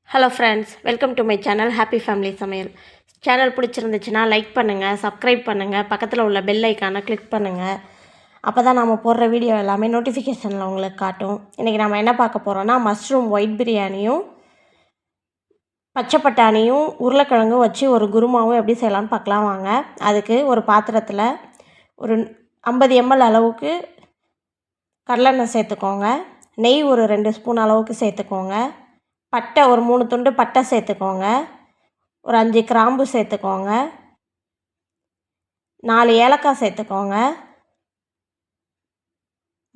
Hello friends, welcome to my channel happy family சமையல். Channel பிடிச்சிருந்துச்சுன்னா like பண்ணுங்கள், subscribe பண்ணுங்கள், பக்கத்தில் உள்ள பெல் ஐக்கானை கிளிக் பண்ணுங்கள். அப்போ தான் நம்ம போடுற வீடியோ எல்லாமே நோட்டிஃபிகேஷனில் உங்களுக்கு காட்டும். இன்றைக்கி நம்ம என்ன பார்க்க போகிறோன்னா மஷ்ரூம் ஒயிட் பிரியாணியும் பச்சை பட்டாணியும் உருளைக்கிழங்கும் வச்சு ஒரு குருமாவும் எப்படி செய்யலாம்னு பார்க்கலாம் வாங்க. அதுக்கு ஒரு பாத்திரத்தில் ஒரு 50 ml அளவுக்கு கடலெண்ணெய் சேர்த்துக்கோங்க. நெய் ஒரு 2 ஸ்பூன் அளவுக்கு சேர்த்துக்கோங்க. பட்டை ஒரு 3 துண்டு பட்டை சேர்த்துக்கோங்க. ஒரு 5 கிராம்பு சேர்த்துக்கோங்க. 4 ஏலக்காய் சேர்த்துக்கோங்க.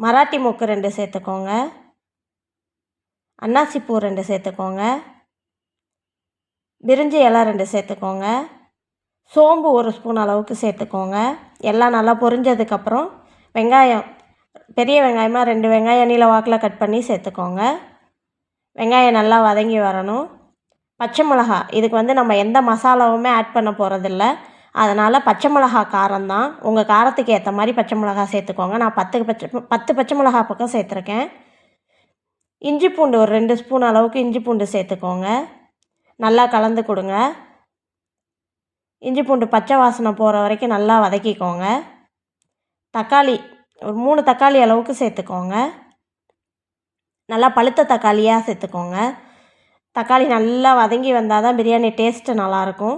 மராட்டி மொக்கு 2 சேர்த்துக்கோங்க. அன்னாசிப்பூ 2 சேர்த்துக்கோங்க. பிரிஞ்சி இலை 2 சேர்த்துக்கோங்க. சோம்பு ஒரு ஸ்பூன் அளவுக்கு சேர்த்துக்கோங்க. எல்லாம் நல்லா பொரிஞ்சதுக்கப்புறம் வெங்காயம், பெரிய வெங்காயமாக 2 வெங்காயம் நீல வாக்கில் கட் பண்ணி சேர்த்துக்கோங்க. வெங்காயம் நல்லா வதங்கி வரணும். பச்சை மிளகா, இதுக்கு நம்ம எந்த மசாலாவுமே ஆட் பண்ண போகிறதில்ல. அதனால் பச்சை மிளகா காரம்தான். உங்கள் காரத்துக்கு ஏற்ற மாதிரி பச்சை மிளகா சேர்த்துக்கோங்க. நான் 10 பச்சை மிளகா பக்கம் சேர்த்துருக்கேன். இஞ்சி பூண்டு ஒரு 2 ஸ்பூன் அளவுக்கு இஞ்சி பூண்டு சேர்த்துக்கோங்க. நல்லா கலந்து கொடுங்க. இஞ்சி பூண்டு பச்சை வாசனை போகிற வரைக்கும் நல்லா வதக்கிக்கோங்க. தக்காளி ஒரு 3 தக்காளி அளவுக்கு சேர்த்துக்கோங்க. நல்லா பழுத்த தக்காளியாக சேர்த்துக்கோங்க. தக்காளி நல்லா வதங்கி வந்தால் தான் பிரியாணி டேஸ்ட்டு நல்லாயிருக்கும்.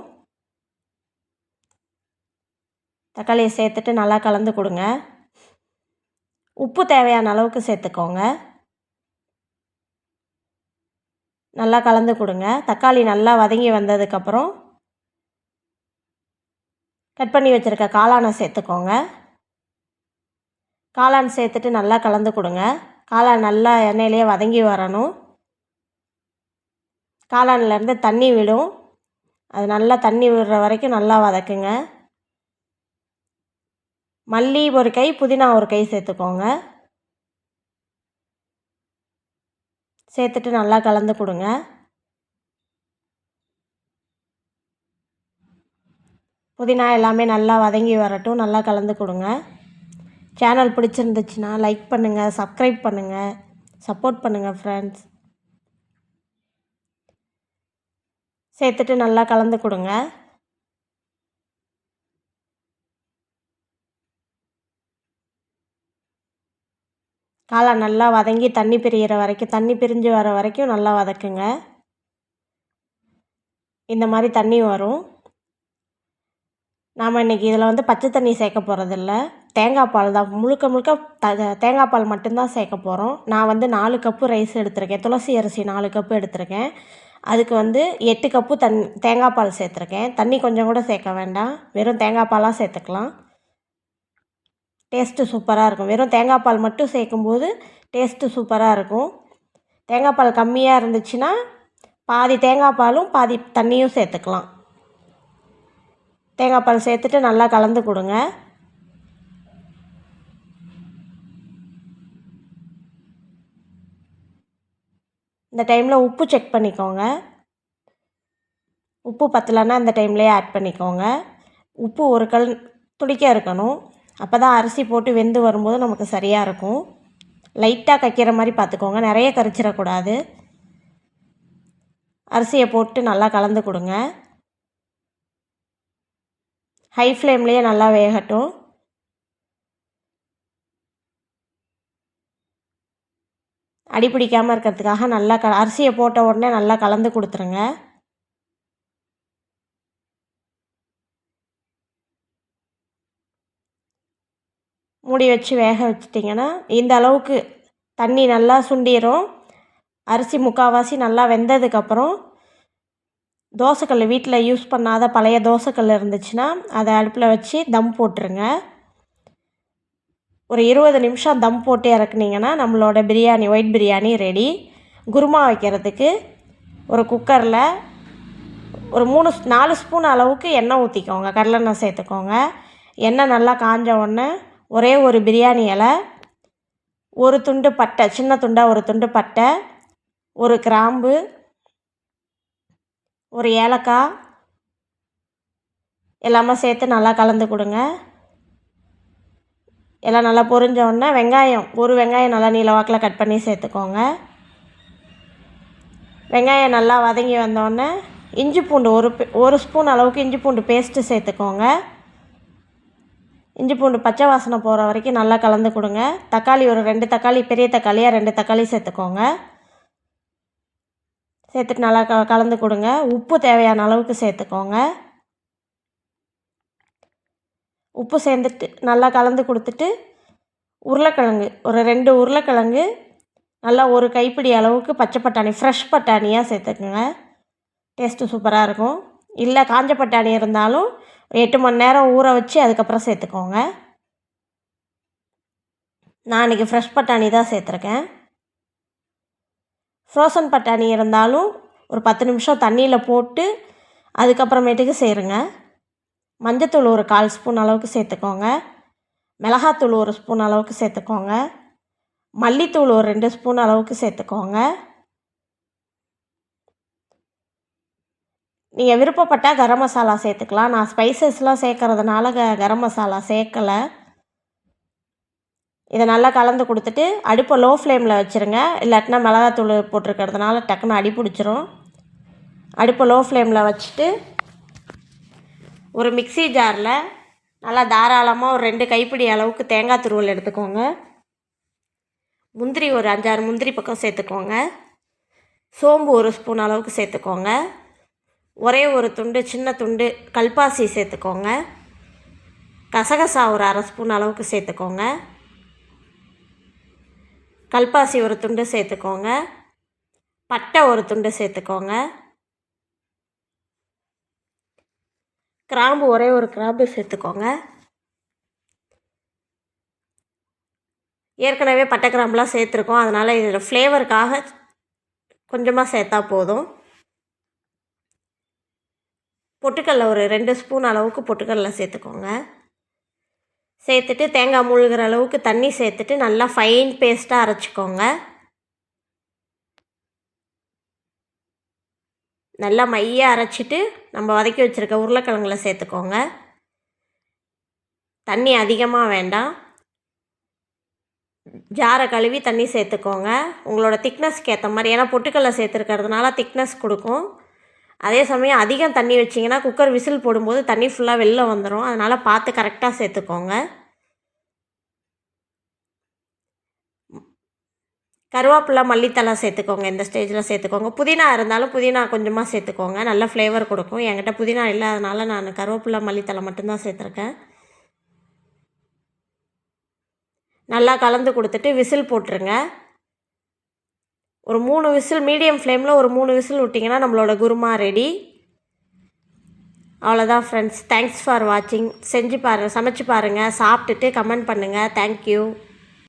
தக்காளியை சேர்த்துட்டு நல்லா கலந்து கொடுங்க. உப்பு தேவையான அளவுக்கு சேர்த்துக்கோங்க. நல்லா கலந்து கொடுங்க. தக்காளி நல்லா வதங்கி வந்ததுக்கப்புறம் கட் பண்ணி வச்சுருக்க காளானை சேர்த்துக்கோங்க. காளான் சேர்த்துட்டு நல்லா கலந்து கொடுங்க. காளான் நல்லா எண்ணெயிலேயே வதங்கி வரணும். காளான்லேருந்து தண்ணி விடும். அது நல்லா தண்ணி விடுற வரைக்கும் நல்லா வதக்குங்க. மல்லி ஒரு கை, புதினா ஒரு கை சேர்த்துக்கோங்க. சேர்த்துட்டு நல்லா கலந்து கொடுங்க. புதினா எல்லாமே நல்லா வதங்கி வரட்டும். நல்லா கலந்து கொடுங்க. சேனல் பிடிச்சிருந்துச்சுன்னா லைக் பண்ணுங்கள், சப்ஸ்கிரைப் பண்ணுங்கள், சப்போர்ட் பண்ணுங்கள் ஃப்ரெண்ட்ஸ். சேர்த்துட்டு நல்லா கலந்து கொடுங்க. காளான் நல்லா வதங்கி தண்ணி பிரிஞ்சு வர வரைக்கும் நல்லா வதக்குங்க. இந்த மாதிரி தண்ணி வரும். நாம் இன்றைக்கி இதில் பச்சை தண்ணி சேர்க்க போகிறதில்ல, தேங்காய் பால் தான். முழுக்க தேங்காய் பால் மட்டும்தான் சேர்க்க போகிறோம். நான் 4 கப்பு ரைஸ் எடுத்திருக்கேன். துளசி அரிசி 4 கப்பு எடுத்திருக்கேன். அதுக்கு 8 கப்பு தேங்காய் பால் சேர்த்துருக்கேன். தண்ணி கொஞ்சம் கூட சேர்க்க வேண்டாம், வெறும் தேங்காய் பாலாக சேர்த்துக்கலாம். டேஸ்ட்டு சூப்பராக இருக்கும். வெறும் தேங்காய் பால் மட்டும் சேர்க்கும்போது டேஸ்ட்டு சூப்பராக இருக்கும். தேங்காய் பால் கம்மியாக இருந்துச்சுன்னா பாதி தேங்காய் பாலும் பாதி தண்ணியும் சேர்த்துக்கலாம். தேங்காய் பால் சேர்த்துட்டு நல்லா கலந்து கொடுங்க. இந்த டைமில் உப்பு செக் பண்ணிக்கோங்க. உப்பு பத்தலைன்னா இந்த டைம்லேயே ஆட் பண்ணிக்கோங்க. உப்பு ஒரு கல் துடிக்க இருக்கணும். அப்போ தான் அரிசி போட்டு வெந்து வரும்போது நமக்கு சரியாக இருக்கும். லைட்டாக கக்கிற மாதிரி பார்த்துக்கோங்க, நிறைய கரிச்சிடக்கூடாது. அரிசியை போட்டு நல்லா கலந்து கொடுங்க. ஹை ஃப்ளேம்லேயே நல்லா வேகட்டும். அடி பிடிக்காமல் இருக்கிறதுக்காக நல்லா அரிசியை போட்ட உடனே நல்லா கலந்து கொடுத்துருங்க. மூடி வச்சு வேக வச்சிட்டிங்கன்னா இந்த அளவுக்கு தண்ணி நல்லா சுண்டிடும். அரிசி முக்கால்வாசி நல்லா வெந்ததுக்கப்புறம் தோசைக்கல், வீட்டில் யூஸ் பண்ணாத பழைய தோசைக்கல் இருந்துச்சுன்னா அதை அடுப்பில் வச்சு தம் போட்டுருங்க. ஒரு 20 நிமிஷம் தம் போட்டு இறக்குனிங்கன்னா நம்மளோட பிரியாணி, ஒயிட் பிரியாணி ரெடி. குருமா வைக்கிறதுக்கு ஒரு குக்கரில் ஒரு 4 ஸ்பூன் அளவுக்கு எண்ணெய் ஊற்றிக்கோங்க. கடலெண்ணெய் சேர்த்துக்கோங்க. எண்ணெய் நல்லா காஞ்ச உடனே ஒரே ஒரு பிரியாணி இலை, ஒரு துண்டு பட்டை, சின்ன துண்டாக ஒரு துண்டு பட்டை, ஒரு கிராம்பு, ஒரு ஏலக்காய் எல்லாமே சேர்த்து நல்லா கலந்து கொடுங்க. எல்லாம் நல்லா பொரிஞ்ச உடனே ஒரு வெங்காயம் நல்லா நீல வாக்கில் கட் பண்ணி சேர்த்துக்கோங்க. வெங்காயம் நல்லா வதங்கி வந்தோடனே இஞ்சி பூண்டு ஒரு ஸ்பூன் அளவுக்கு இஞ்சி பூண்டு பேஸ்ட்டு சேர்த்துக்கோங்க. இஞ்சி பூண்டு பச்சை வாசனை போகிற வரைக்கும் நல்லா கலந்து கொடுங்க. தக்காளி ஒரு 2 தக்காளி, பெரிய தக்காளியாக 2 தக்காளி சேர்த்துக்கோங்க. சேர்த்துட்டு நல்லா கலந்து கொடுங்க. உப்பு தேவையான அளவுக்கு சேர்த்துக்கோங்க. உப்பு சேர்ந்துட்டு நல்லா கலந்து கொடுத்துட்டு உருளைக்கிழங்கு ஒரு 2 உருளைக்கிழங்கு, நல்லா ஒரு கைப்பிடி அளவுக்கு பச்சை பட்டாணி, ஃப்ரெஷ் பட்டாணியாக சேர்த்துக்குங்க. டேஸ்ட்டு சூப்பராக இருக்கும். இல்லை காஞ்ச பட்டாணி இருந்தாலும் 8 மணி நேரம் ஊற வச்சு அதுக்கப்புறம் சேர்த்துக்கோங்க. நான் இன்றைக்கி ஃப்ரெஷ் பட்டாணி தான் சேர்த்துருக்கேன். ஃப்ரோசன் பட்டாணி இருந்தாலும் ஒரு 10 நிமிஷம் தண்ணியில் போட்டு அதுக்கப்புறமேட்டுக்கு சேருங்க. மஞ்சத்தூள் ஒரு 1/4 ஸ்பூன் அளவுக்கு சேர்த்துக்கோங்க. மிளகாத்தூள் ஒரு ஸ்பூன் அளவுக்கு சேர்த்துக்கோங்க. மல்லித்தூள் ஒரு 2 ஸ்பூன் அளவுக்கு சேர்த்துக்கோங்க. நீங்கள் விருப்பப்பட்டால் கரம் மசாலா சேர்த்துக்கலாம். நான் ஸ்பைசஸ்லாம் சேர்க்கறதுனால கரம் மசாலா சேர்க்கலை. இதை நல்லா கலந்து கொடுத்துட்டு அடுப்பை லோ ஃப்ளேமில் வச்சுருங்க. இல்லாட்டினா மிளகாத்தூள் போட்டிருக்கிறதுனால டக்குன்னு அடி பிடிச்சிரும். அடுப்பை லோ ஃப்ளேமில் வச்சுட்டு ஒரு மிக்ஸி ஜாரில் நல்லா தாராளமாக ஒரு 2 கைப்பிடி அளவுக்கு தேங்காய் துருவல் எடுத்துக்கோங்க. முந்திரி ஒரு 5-6 முந்திரி பக்கம் சேர்த்துக்கோங்க. சோம்பு ஒரு ஸ்பூன் அளவுக்கு சேர்த்துக்கோங்க. ஒரே ஒரு துண்டு, சின்ன துண்டு கல்பாசி சேர்த்துக்கோங்க. கசகசா ஒரு 1/2 ஸ்பூன் அளவுக்கு சேர்த்துக்கோங்க. கல்பாசி ஒரு துண்டு சேர்த்துக்கோங்க. பட்டை ஒரு துண்டு சேர்த்துக்கோங்க. கிராம்பு ஒரே ஒரு கிராம்பு சேர்த்துக்கோங்க. ஏற்கனவே பட்டை கிராம்புலாம் சேர்த்துருக்கோம், அதனால் இதில் ஃப்ளேவருக்காக கொஞ்சமாக சேர்த்தா போதும். பொட்டுக்கடலை ஒரு 2 ஸ்பூன் அளவுக்கு பொட்டுக்கடலை சேர்த்துக்கோங்க. சேர்த்துட்டு தேங்காய் மூழ்கிற அளவுக்கு தண்ணி சேர்த்துட்டு நல்லா ஃபைன் பேஸ்ட்டாக அரைச்சிக்கோங்க. நல்லா மையாக அரைச்சிட்டு நம்ம வதக்கி வச்சுருக்க உருளைக்கிழங்குல சேர்த்துக்கோங்க. தண்ணி அதிகமாக வேண்டாம். ஜாரை கழுவி தண்ணி சேர்த்துக்கோங்க. உங்களோட திக்னஸ்க்கு ஏற்ற மாதிரி, ஏன்னா பொட்டுக்கடலை சேர்த்துருக்கிறதுனால திக்னஸ் கொடுக்கும். அதே சமயம் அதிகம் தண்ணி வச்சிங்கன்னா குக்கர் விசில் போடும்போது தண்ணி ஃபுல்லாக வெளில வந்துடும். அதனால் பார்த்து கரெக்டாக சேர்த்துக்கோங்க. கருவேப்பிலை, மல்லித்தலை சேர்த்துக்கோங்க. இந்த ஸ்டேஜில் சேர்த்துக்கோங்க. புதினா இருந்தாலும் புதினா கொஞ்சமாக சேர்த்துக்கோங்க, நல்ல ஃப்ளேவர் கொடுக்கும். என்கிட்ட புதினா இல்லாதனால நான் கருவேப்பிலை, மல்லித்தலை மட்டும்தான் சேர்த்துருக்கேன். நல்லா கலந்து கொடுத்துட்டு விசில் போட்டுருங்க. ஒரு 3 விசில், மீடியம் ஃப்ளேமில் ஒரு 3 விசில் விட்டிங்கன்னா நம்மளோட குருமா ரெடி. அவ்வளோதான் ஃப்ரெண்ட்ஸ். தேங்க்ஸ் ஃபார் வாட்சிங். சமைச்சு பாருங்கள், சாப்பிட்டுட்டு கமெண்ட் பண்ணுங்கள். தேங்க்யூ.